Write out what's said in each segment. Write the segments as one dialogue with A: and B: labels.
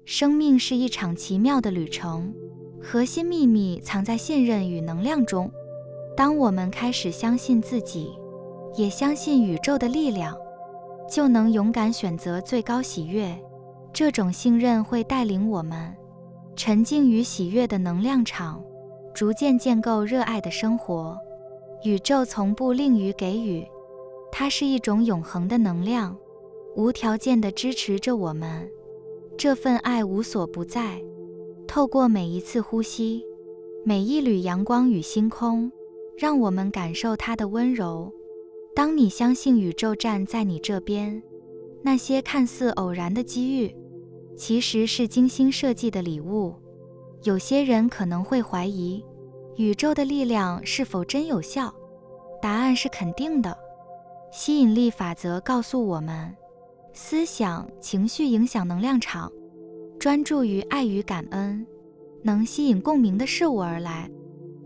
A: 生命是一场奇妙的旅程，核心秘密藏在信任与能量中。当我们开始相信自己，也相信宇宙的力量，就能勇敢选择最高喜悦。这种信任会带领我们沉浸于喜悦的能量场，逐渐建构热爱的生活。宇宙从不吝于给予，它是一种永恒的能量，无条件地支持着我们。这份爱无所不在，透过每一次呼吸，每一缕阳光与星空，让我们感受它的温柔。当你相信宇宙站在你这边，那些看似偶然的机遇，其实是精心设计的礼物。有些人可能会怀疑，宇宙的力量是否真有效？答案是肯定的。吸引力法则告诉我们，思想、情绪影响能量场，专注于爱与感恩，能吸引共鸣的事物而来。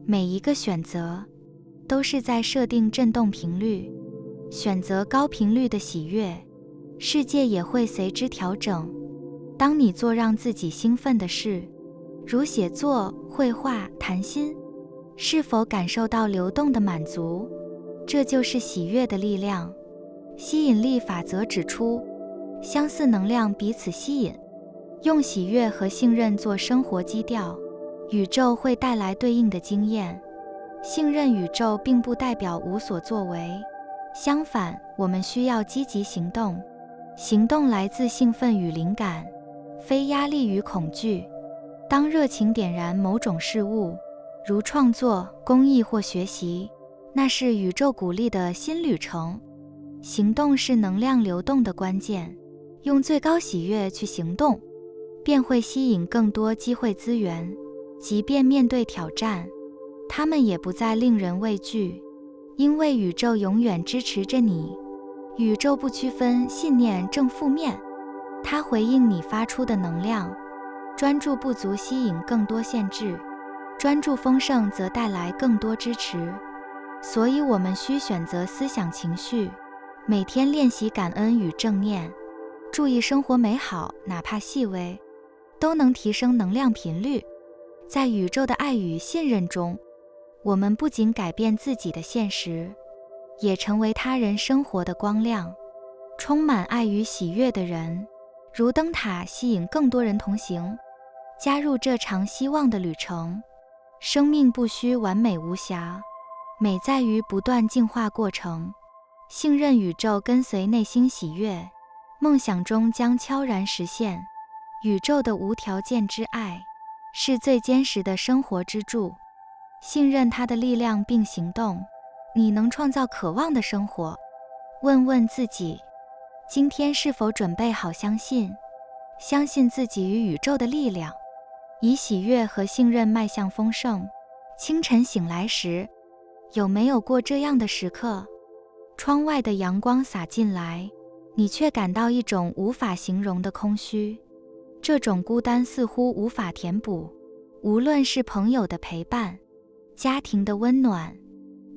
A: 每一个选择都是在设定振动频率，选择高频率的喜悦，世界也会随之调整。当你做让自己兴奋的事，如写作、绘画、谈心，是否感受到流动的满足？这就是喜悦的力量。吸引力法则指出，相似能量彼此吸引，用喜悦和信任做生活基调，宇宙会带来对应的经验。信任宇宙并不代表无所作为，相反，我们需要积极行动。行动来自兴奋与灵感，非压力与恐惧。当热情点燃某种事物，如创作、公益或学习，那是宇宙鼓励的新旅程。行动是能量流动的关键，用最高喜悦去行动，便会吸引更多机会资源。即便面对挑战，他们也不再令人畏惧，因为宇宙永远支持着你。宇宙不区分信念正负面，它回应你发出的能量。专注不足吸引更多限制，专注丰盛则带来更多支持。所以我们需选择思想情绪，每天练习感恩与正念，注意生活美好，哪怕细微，都能提升能量频率。在宇宙的爱与信任中，我们不仅改变自己的现实，也成为他人生活的光亮。充满爱与喜悦的人，如灯塔，吸引更多人同行，加入这场希望的旅程。生命不需完美无瑕，美在于不断进化过程。信任宇宙，跟随内心喜悦，梦想中将悄然实现。宇宙的无条件之爱是最坚实的生活支柱。信任它的力量并行动，你能创造渴望的生活。问问自己，今天是否准备好相信自己与宇宙的力量，以喜悦和信任迈向丰盛。清晨醒来时，有没有过这样的时刻？窗外的阳光洒进来，你却感到一种无法形容的空虚。这种孤单似乎无法填补，无论是朋友的陪伴、家庭的温暖，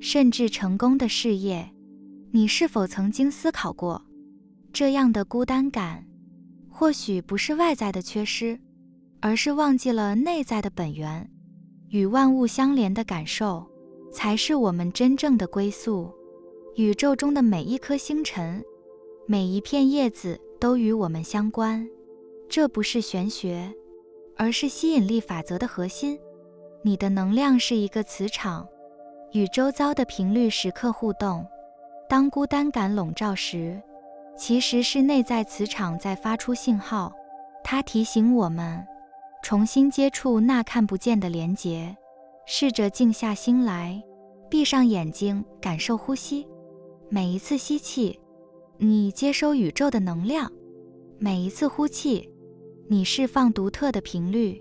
A: 甚至成功的事业，你是否曾经思考过，这样的孤单感或许不是外在的缺失，而是忘记了内在的本源。与万物相连的感受，才是我们真正的归宿。宇宙中的每一颗星辰，每一片叶子都与我们相关。这不是玄学，而是吸引力法则的核心。你的能量是一个磁场，与周遭的频率时刻互动。当孤单感笼罩时，其实是内在磁场在发出信号，它提醒我们重新接触那看不见的连结。试着静下心来，闭上眼睛，感受呼吸。每一次吸气，你接收宇宙的能量；每一次呼气，你释放独特的频率。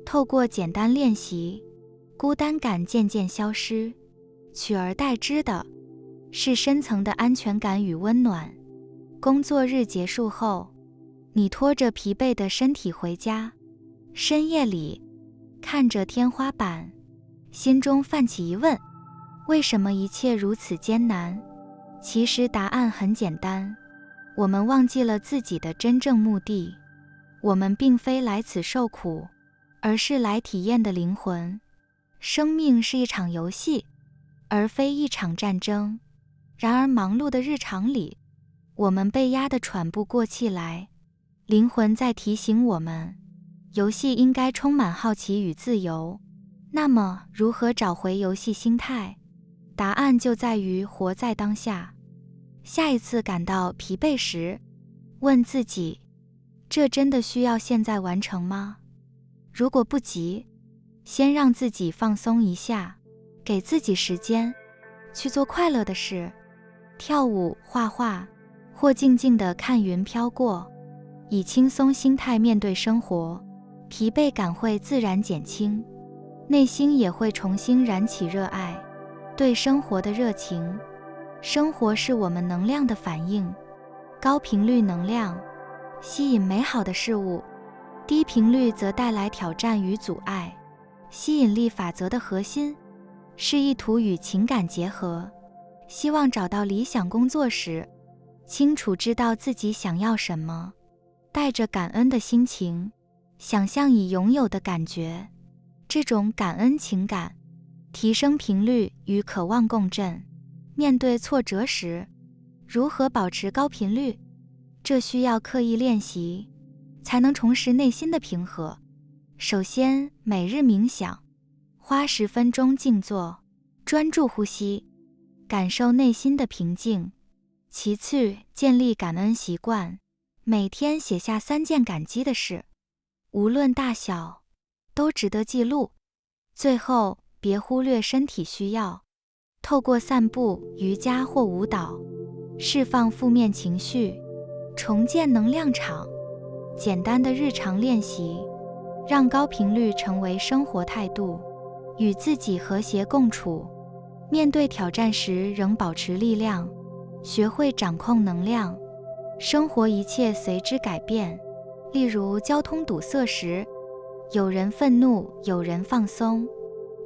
A: 透过简单练习，孤单感渐渐消失，取而代之的是深层的安全感与温暖。工作日结束后，你拖着疲惫的身体回家，深夜里看着天花板，心中泛起疑问：为什么一切如此艰难？其实答案很简单，我们忘记了自己的真正目的。我们并非来此受苦，而是来体验的灵魂。生命是一场游戏，而非一场战争。然而忙碌的日常里，我们被压得喘不过气来。灵魂在提醒我们，游戏应该充满好奇与自由。那么，如何找回游戏心态？答案就在于活在当下。下一次感到疲惫时，问自己，这真的需要现在完成吗？如果不急，先让自己放松一下，给自己时间，去做快乐的事，跳舞、画画，或静静地看云飘过，以轻松心态面对生活，疲惫感会自然减轻，内心也会重新燃起热爱，对生活的热情。生活是我们能量的反应，高频率能量吸引美好的事物，低频率则带来挑战与阻碍。吸引力法则的核心是意图与情感结合。希望找到理想工作时，清楚知道自己想要什么，带着感恩的心情，想象已拥有的感觉。这种感恩情感提升频率与渴望共振。面对挫折时，如何保持高频率？这需要刻意练习，才能重拾内心的平和。首先，每日冥想，花10分钟静坐，专注呼吸，感受内心的平静。其次，建立感恩习惯，每天写下3件感激的事，无论大小，都值得记录。最后，别忽略身体需要，透过散步、瑜伽或舞蹈，释放负面情绪，重建能量场。简单的日常练习，让高频率成为生活态度，与自己和谐共处。面对挑战时仍保持力量，学会掌控能量，生活一切随之改变。例如交通堵塞时，有人愤怒，有人放松，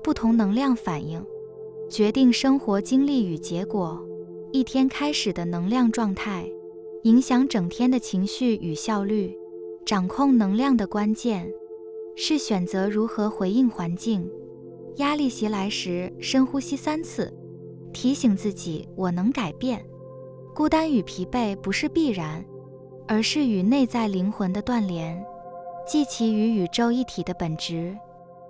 A: 不同能量反应决定生活经历与结果。一天开始的能量状态影响整天的情绪与效率。掌控能量的关键是选择如何回应环境。压力袭来时，深呼吸3次，提醒自己我能改变。孤单与疲惫不是必然，而是与内在灵魂的断联，记起与宇宙一体的本质。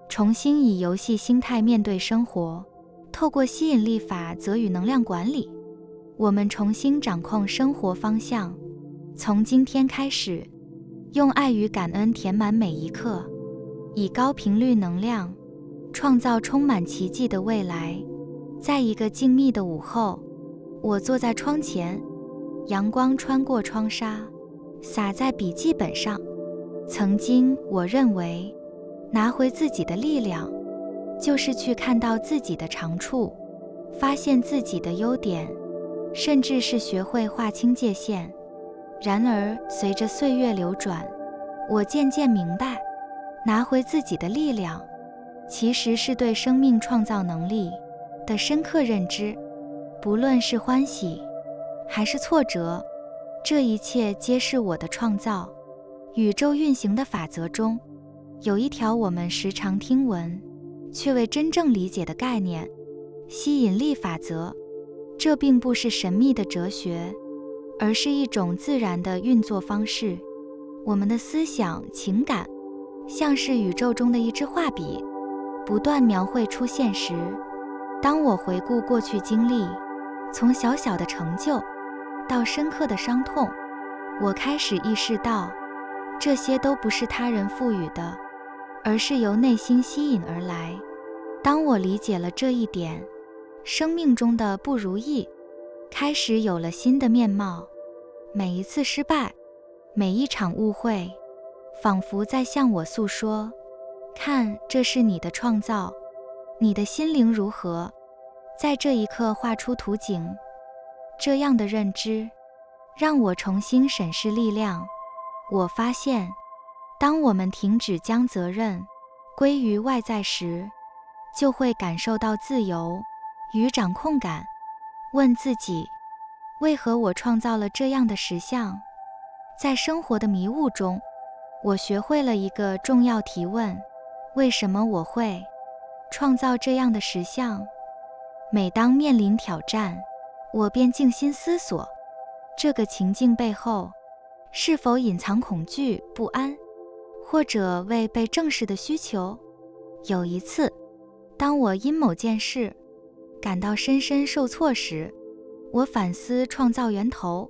A: 重新以游戏心态面对生活，透过吸引力法则与能量管理，我们重新掌控生活方向。从今天开始，用爱与感恩填满每一刻，以高频率能量创造充满奇迹的未来。在一个静谧的午后，我坐在窗前，阳光穿过窗纱，洒在笔记本上。曾经我认为，拿回自己的力量，就是去看到自己的长处，发现自己的优点，甚至是学会划清界限。然而，随着岁月流转，我渐渐明白，拿回自己的力量，其实是对生命创造能力的深刻认知。不论是欢喜，还是挫折，这一切皆是我的创造。宇宙运行的法则中，有一条我们时常听闻，却未真正理解的概念——吸引力法则。这并不是神秘的哲学，而是一种自然的运作方式。我们的思想、情感，像是宇宙中的一支画笔，不断描绘出现实。当我回顾过去经历，从小小的成就到深刻的伤痛，我开始意识到，这些都不是他人赋予的，而是由内心吸引而来。当我理解了这一点，生命中的不如意开始有了新的面貌。每一次失败，每一场误会，仿佛在向我诉说，看，这是你的创造，你的心灵如何在这一刻画出图景。这样的认知让我重新审视力量。我发现，当我们停止将责任归于外在时，就会感受到自由与掌控感。问自己，为何我创造了这样的实相？在生活的迷雾中，我学会了一个重要提问：为什么我会创造这样的实相？每当面临挑战，我便静心思索，这个情境背后是否隐藏恐惧、不安，或者未被正视的需求？有一次，当我因某件事感到深深受挫时，我反思创造源头，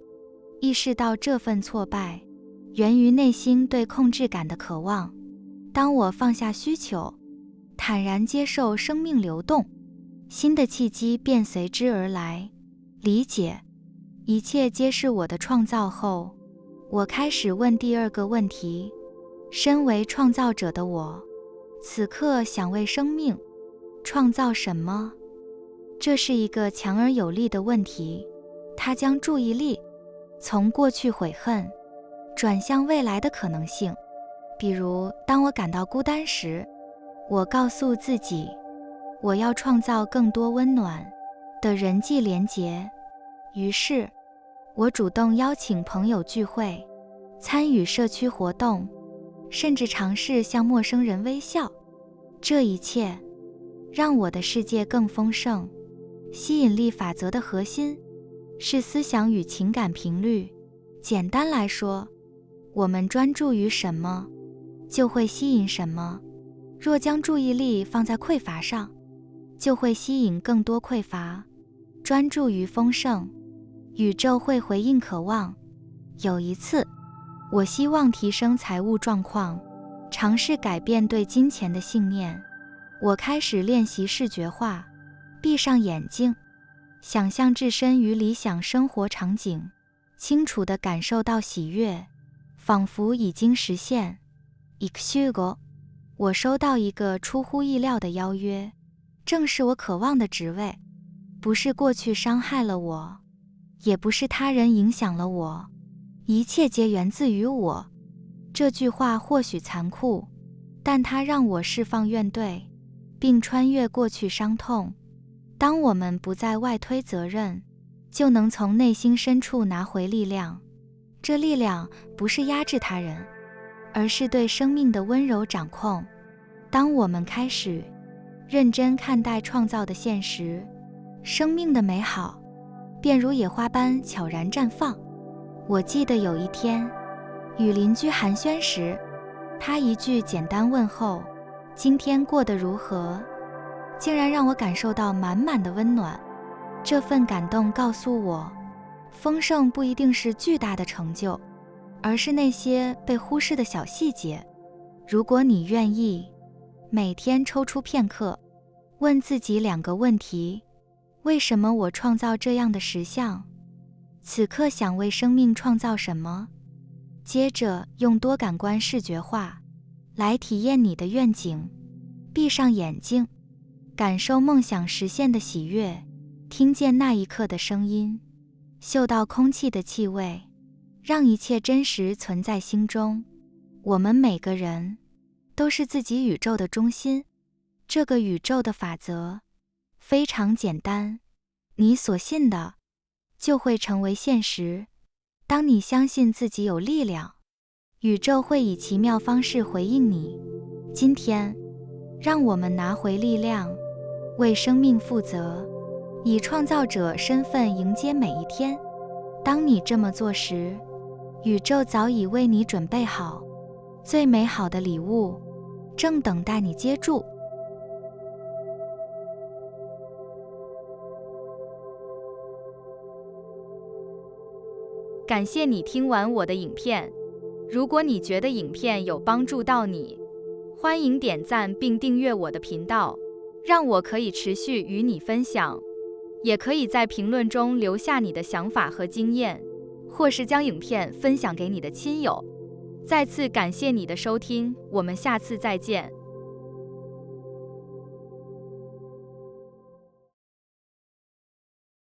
A: 意识到这份挫败源于内心对控制感的渴望。当我放下需求，坦然接受生命流动，新的契机便随之而来。理解一切皆是我的创造后，我开始问第二个问题：身为创造者的我，此刻想为生命创造什么？这是一个强而有力的问题，它将注意力从过去悔恨转向未来的可能性。比如，当我感到孤单时，我告诉自己，我要创造更多温暖的人际连结。于是，我主动邀请朋友聚会，参与社区活动，甚至尝试向陌生人微笑。这一切让我的世界更丰盛。吸引力法则的核心是思想与情感频率。简单来说，我们专注于什么，就会吸引什么。若将注意力放在匮乏上，就会吸引更多匮乏。专注于丰盛，宇宙会回应渴望。有一次，我希望提升财务状况，尝试改变对金钱的信念。我开始练习视觉化，闭上眼睛，想象置身于理想生活场景，清楚地感受到喜悦，仿佛已经实现。我收到一个出乎意料的邀约，正是我渴望的职位。不是过去伤害了我，也不是他人影响了我，一切皆源自于我。这句话或许残酷，但它让我释放怨怼，并穿越过去伤痛。当我们不再外推责任，就能从内心深处拿回力量。这力量不是压制他人，而是对生命的温柔掌控。当我们开始认真看待创造的现实，生命的美好便如野花般悄然绽放。我记得有一天与邻居寒暄时，他一句简单问候，今天过得如何，竟然让我感受到满满的温暖。这份感动告诉我，丰盛不一定是巨大的成就，而是那些被忽视的小细节。如果你愿意，每天抽出片刻，问自己2个问题：为什么我创造这样的实相？此刻想为生命创造什么？接着用多感官视觉化来体验你的愿景。闭上眼睛，感受梦想实现的喜悦，听见那一刻的声音，嗅到空气的气味，让一切真实存在心中。我们每个人都是自己宇宙的中心。这个宇宙的法则非常简单，你所信的就会成为现实。当你相信自己有力量，宇宙会以奇妙方式回应你。今天，让我们拿回力量，为生命负责，以创造者身份迎接每一天。当你这么做时，宇宙早已为你准备好最美好的礼物，正等待你接住。
B: 感谢你听完我的影片。如果你觉得影片有帮助到你，欢迎点赞并订阅我的频道，让我可以持续与你分享。也可以在评论中留下你的想法和经验，或是将影片分享给你的亲友。再次感谢你的收听，我们下次再见。